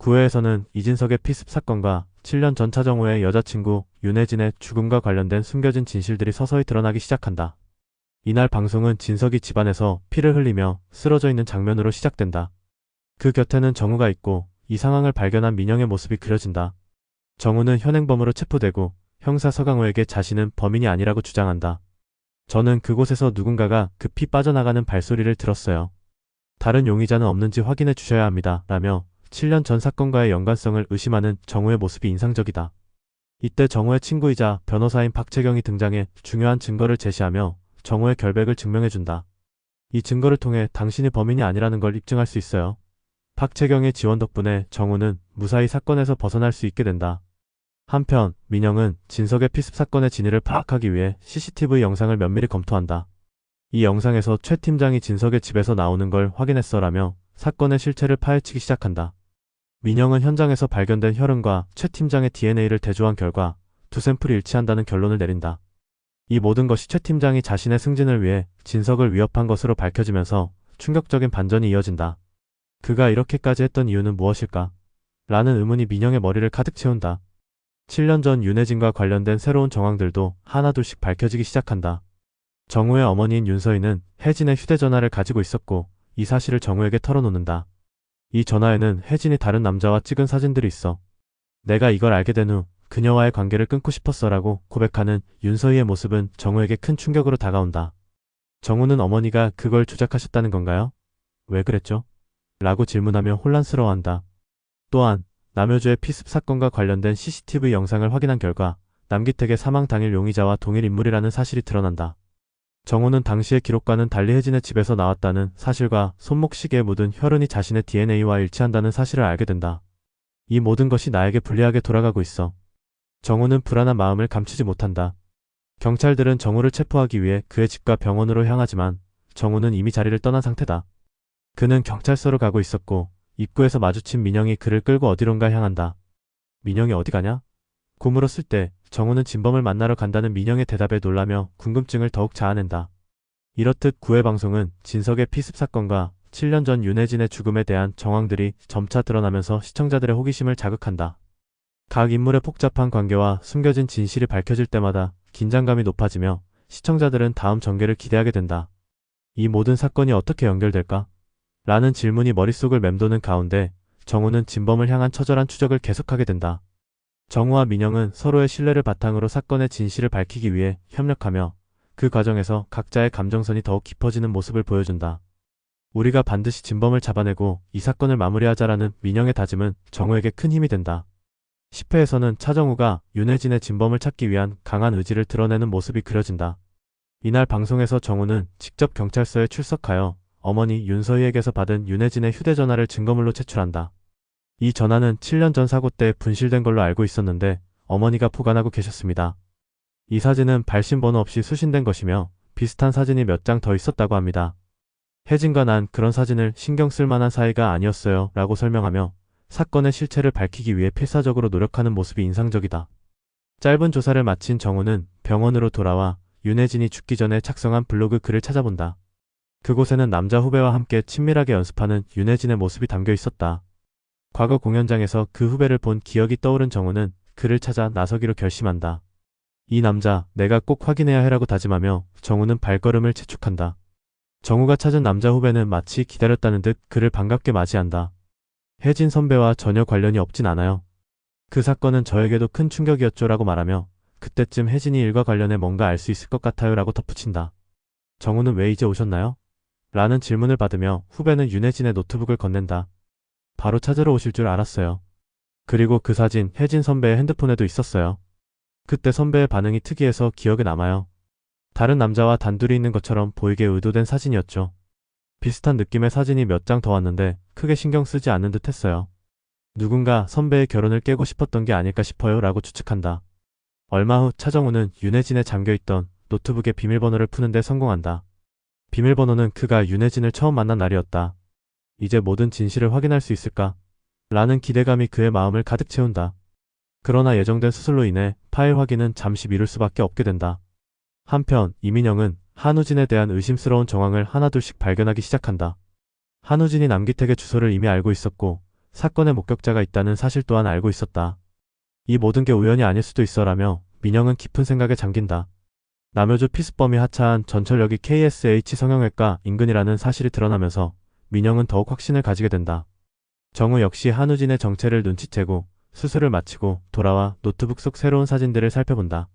구회에서는 이진석의 피습 사건과 7년 전 차정우의 여자친구 윤혜진의 죽음과 관련된 숨겨진 진실들이 서서히 드러나기 시작한다. 이날 방송은 진석이 집안에서 피를 흘리며 쓰러져 있는 장면으로 시작된다. 그 곁에는 정우가 있고 이 상황을 발견한 민영의 모습이 그려진다. 정우는 현행범으로 체포되고 형사 서강호에게 자신은 범인이 아니라고 주장한다. 저는 그곳에서 누군가가 급히 빠져나가는 발소리를 들었어요. 다른 용의자는 없는지 확인해 주셔야 합니다. 라며 7년 전 사건과의 연관성을 의심하는 정우의 모습이 인상적이다. 이때 정우의 친구이자 변호사인 박채경이 등장해 중요한 증거를 제시하며 정우의 결백을 증명해준다. 이 증거를 통해 당신이 범인이 아니라는 걸 입증할 수 있어요. 박채경의 지원 덕분에 정우는 무사히 사건에서 벗어날 수 있게 된다. 한편 민영은 진석의 피습 사건의 진위를 파악하기 위해 CCTV 영상을 면밀히 검토한다. 이 영상에서 최 팀장이 진석의 집에서 나오는 걸 확인했어라며 사건의 실체를 파헤치기 시작한다. 민영은 현장에서 발견된 혈흔과 최 팀장의 DNA를 대조한 결과 두 샘플이 일치한다는 결론을 내린다. 이 모든 것이 최 팀장이 자신의 승진을 위해 진석을 위협한 것으로 밝혀지면서 충격적인 반전이 이어진다. 그가 이렇게까지 했던 이유는 무엇일까? 라는 의문이 민영의 머리를 가득 채운다. 7년 전 윤혜진과 관련된 새로운 정황들도 하나둘씩 밝혀지기 시작한다. 정우의 어머니인 윤서희는 혜진의 휴대전화를 가지고 있었고 이 사실을 정우에게 털어놓는다. 이 전화에는 혜진이 다른 남자와 찍은 사진들이 있어. 내가 이걸 알게 된 후 그녀와의 관계를 끊고 싶었어라고 고백하는 윤서희의 모습은 정우에게 큰 충격으로 다가온다. 정우는 어머니가 그걸 조작하셨다는 건가요? 왜 그랬죠? 라고 질문하며 혼란스러워한다. 또한 남효주의 피습 사건과 관련된 CCTV 영상을 확인한 결과 남기택의 사망 당일 용의자와 동일 인물이라는 사실이 드러난다. 정우는 당시의 기록과는 달리 혜진의 집에서 나왔다는 사실과 손목시계에 묻은 혈흔이 자신의 DNA와 일치한다는 사실을 알게 된다. 이 모든 것이 나에게 불리하게 돌아가고 있어. 정우는 불안한 마음을 감추지 못한다. 경찰들은 정우를 체포하기 위해 그의 집과 병원으로 향하지만 정우는 이미 자리를 떠난 상태다. 그는 경찰서로 가고 있었고 입구에서 마주친 민영이 그를 끌고 어디론가 향한다. 민영이 어디 가냐? 고 물었을 때 정우는 진범을 만나러 간다는 민영의 대답에 놀라며 궁금증을 더욱 자아낸다. 이렇듯 9회 방송은 진석의 피습 사건과 7년 전 윤혜진의 죽음에 대한 정황들이 점차 드러나면서 시청자들의 호기심을 자극한다. 각 인물의 복잡한 관계와 숨겨진 진실이 밝혀질 때마다 긴장감이 높아지며 시청자들은 다음 전개를 기대하게 된다. 이 모든 사건이 어떻게 연결될까? 라는 질문이 머릿속을 맴도는 가운데 정우는 진범을 향한 처절한 추적을 계속하게 된다. 정우와 민영은 서로의 신뢰를 바탕으로 사건의 진실을 밝히기 위해 협력하며 그 과정에서 각자의 감정선이 더욱 깊어지는 모습을 보여준다. 우리가 반드시 진범을 잡아내고 이 사건을 마무리하자라는 민영의 다짐은 정우에게 큰 힘이 된다. 10회에서는 차정우가 윤혜진의 진범을 찾기 위한 강한 의지를 드러내는 모습이 그려진다. 이날 방송에서 정우는 직접 경찰서에 출석하여 어머니 윤서희에게서 받은 윤혜진의 휴대전화를 증거물로 제출한다. 이 전화는 7년 전 사고 때 분실된 걸로 알고 있었는데 어머니가 보관하고 계셨습니다. 이 사진은 발신 번호 없이 수신된 것이며 비슷한 사진이 몇 장 더 있었다고 합니다. 혜진과 난 그런 사진을 신경 쓸 만한 사이가 아니었어요 라고 설명하며 사건의 실체를 밝히기 위해 필사적으로 노력하는 모습이 인상적이다. 짧은 조사를 마친 정우는 병원으로 돌아와 윤혜진이 죽기 전에 작성한 블로그 글을 찾아본다. 그곳에는 남자 후배와 함께 친밀하게 연습하는 윤혜진의 모습이 담겨 있었다. 과거 공연장에서 그 후배를 본 기억이 떠오른 정우는 그를 찾아 나서기로 결심한다. 이 남자 내가 꼭 확인해야 해라고 다짐하며 정우는 발걸음을 재촉한다. 정우가 찾은 남자 후배는 마치 기다렸다는 듯 그를 반갑게 맞이한다. 혜진 선배와 전혀 관련이 없진 않아요. 그 사건은 저에게도 큰 충격이었죠 라고 말하며 그때쯤 혜진이 일과 관련해 뭔가 알 수 있을 것 같아요 라고 덧붙인다. 정우는 왜 이제 오셨나요? 라는 질문을 받으며 후배는 윤혜진의 노트북을 건넨다. 바로 찾으러 오실 줄 알았어요. 그리고 그 사진 혜진 선배의 핸드폰에도 있었어요. 그때 선배의 반응이 특이해서 기억에 남아요. 다른 남자와 단둘이 있는 것처럼 보이게 의도된 사진이었죠. 비슷한 느낌의 사진이 몇 장 더 왔는데 크게 신경 쓰지 않는 듯 했어요. 누군가 선배의 결혼을 깨고 싶었던 게 아닐까 싶어요 라고 추측한다. 얼마 후 차정우는 윤혜진에 잠겨있던 노트북의 비밀번호를 푸는데 성공한다. 비밀번호는 그가 윤혜진을 처음 만난 날이었다. 이제 모든 진실을 확인할 수 있을까? 라는 기대감이 그의 마음을 가득 채운다. 그러나 예정된 수술로 인해 파일 확인은 잠시 미룰 수밖에 없게 된다. 한편 이민영은 한우진에 대한 의심스러운 정황을 하나둘씩 발견하기 시작한다. 한우진이 남기택의 주소를 이미 알고 있었고 사건의 목격자가 있다는 사실 또한 알고 있었다. 이 모든 게 우연이 아닐 수도 있어라며 민영은 깊은 생각에 잠긴다. 남효주 피습범이 하차한 전철역이 KSH 성형외과 인근이라는 사실이 드러나면서 민영은 더욱 확신을 가지게 된다. 정우 역시 한우진의 정체를 눈치채고 수술을 마치고 돌아와 노트북 속 새로운 사진들을 살펴본다.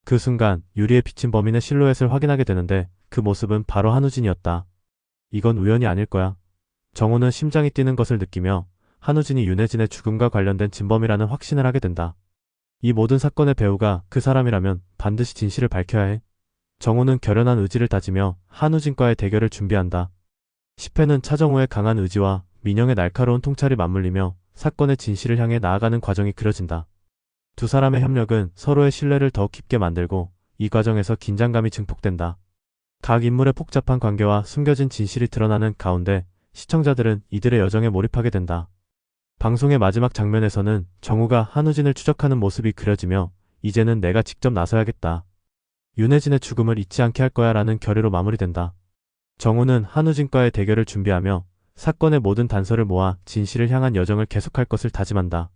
그 순간 유리에 비친 범인의 실루엣을 확인하게 되는데 그 모습은 바로 한우진이었다. 이건 우연이 아닐 거야. 정우는 심장이 뛰는 것을 느끼며 한우진이 윤혜진의 죽음과 관련된 진범이라는 확신을 하게 된다. 이 모든 사건의 배우가 그 사람이라면 반드시 진실을 밝혀야 해. 정우는 결연한 의지를 다지며 한우진과의 대결을 준비한다. 10회는 차정우의 강한 의지와 민영의 날카로운 통찰이 맞물리며 사건의 진실을 향해 나아가는 과정이 그려진다. 두 사람의 협력은 서로의 신뢰를 더욱 깊게 만들고 이 과정에서 긴장감이 증폭된다. 각 인물의 복잡한 관계와 숨겨진 진실이 드러나는 가운데 시청자들은 이들의 여정에 몰입하게 된다. 방송의 마지막 장면에서는 정우가 한우진을 추적하는 모습이 그려지며 이제는 내가 직접 나서야겠다. 윤혜진의 죽음을 잊지 않게 할 거야 라는 결의로 마무리된다. 정우는 한우진과의 대결을 준비하며 사건의 모든 단서를 모아 진실을 향한 여정을 계속할 것을 다짐한다.